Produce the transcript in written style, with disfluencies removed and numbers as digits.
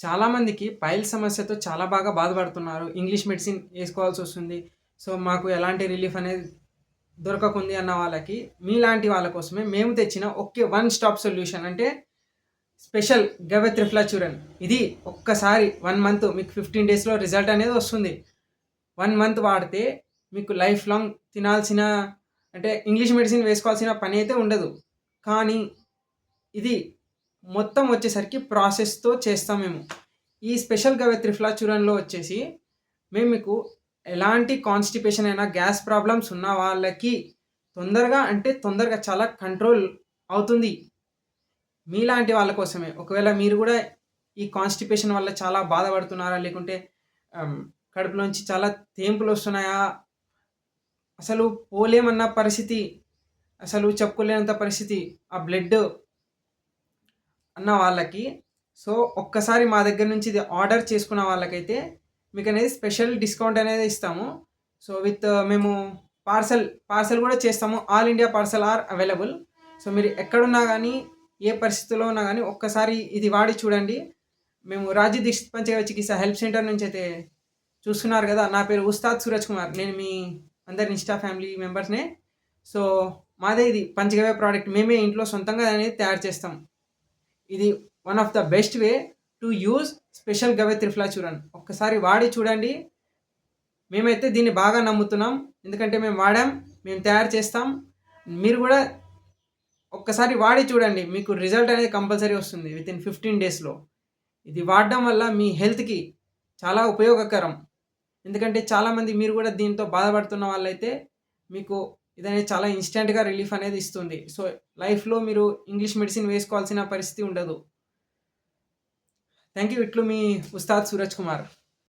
చాలామందికి పైల్స్ సమస్యతో చాలా బాగా బాధపడుతున్నారు. English medicine ఏసుకోవాల్సొస్తుంది. సో, మాకు ఎలాంటి రిలీఫ్ అనేది దొరకకుంది అన్న వాళ్ళకి, మీలాంటి వాళ్ళ కోసమే మేము తెచ్చిన ఒకే వన్ స్టాప్ సొల్యూషన్ అంటే స్పెషల్ గవెత్రిఫ్లాచురన్. ఇది ఒక్కసారి 1 మంత్ మీకు 15 డేస్‌లో రిజల్ట్ అనేది వస్తుంది. 1 మంత్ వాడితే మీకు లైఫ్ లాంగ్ తినాల్సిన అంటే ఇంగ్లీష్ మెడిసిన్ వేసుకోవాల్సిన పనైతే ఉండదు. కానీ ఇది మొత్తం వచ్చేసరికి ప్రాసెస్‌తో చేస్తాం మేము. ఈ స్పెషల్ గవెత్రిఫ్లాచురన్‌లో వచ్చేసి మేము మీకు ఎలాంటి కాన్‌స్టిపేషన్ అయినా, గ్యాస్ ప్రాబ్లమ్స్ ఉన్న వాళ్ళకి తొందరగా చాలా కంట్రోల్ అవుతుంది. మీలాంటి వాళ్ళ కోసమే. ఒకవేళ మీరు గూడా ఈ కాన్‌స్టిపేషన్ వల్ల చాలా బాధపడుతున్నారా? లేకుంటే ఆహ్, కడుపులోంచి చాలా తేంపులొస్తున్నాయా? అసలు పోలేమన్న పరిస్థితి, అసలు చెప్పుకోలేనంత పరిస్థితి, ఆ బ్లడ్ అన్న వాళ్ళకి, సో, ఒక్కసారి మా దగ్గర నుంచి ఇది ఆర్డర్ చేసుకున్న వాళ్ళకైతే మీకనేది స్పెషల్ డిస్కౌంట్ అనేది ఇస్తాము. సో, మేము పార్సెల్ గూడా చేస్తాము. All India parcel are available. So, మీరు ఎక్కడున్నా గానీ, ఏ పరిస్థితిలో ఉన్నా గానీ ఒక్కసారి ఇది వాడి చూడండి. మేము రాజు దీక్షిత్ పంచగవ్య చికిత్స హెల్ప్ సెంటర్ నుంచయితే చూస్తున్నారు గదా! నా పేరు ఉస్తాద్ సూరజ్ కుమార్. నేను మీ అందరి ఇన్‌స్టా ఫ్యామిలీ మెంబర్స్‌నే. సో, మాదే ఇది పంచగవ్య ప్రోడక్ట్. మేమే ఇంట్లో సొంతంగా అనేది తయారు చేస్తాం. ఇది one of the best way to use special గవెత్రిఫ్లాచురన్. ఒక్కసారి వాడి చూడండి. మేమైతే దీన్ని బాగా నమ్ముతున్నాం. ఎందుకంటే మేము వాడాం, మేము తయారు చేస్తాం. మీరు గూడా ఒక్కసారి వాడి చూడండి. మీకు రిజల్ట్ అనేది కంపల్సరీ వస్తుంది వితిన్ 15 డేస్‌లో. ఇది వాడడం వల్ల మీ హెల్త్‌కి చాలా ఉపయోగకరం. ఎందుకంటే చాలామంది మీరు గూడా దీంతో బాధపడుతున్న వాళ్ళైతే మీకు ఇదనేది చాలా ఇన్‌స్టాంట్‌గా రిలీఫ్ అనేది ఇస్తుంది. సో, లైఫ్‌లో మీరు ఇంగ్లీష్ మెడిసిన్ వేసుకోవాల్సిన పరిస్థితి ఉండదు. Thank you. ఇట్లు మీ ఉస్తాద్ సూరజ్ కుమార్.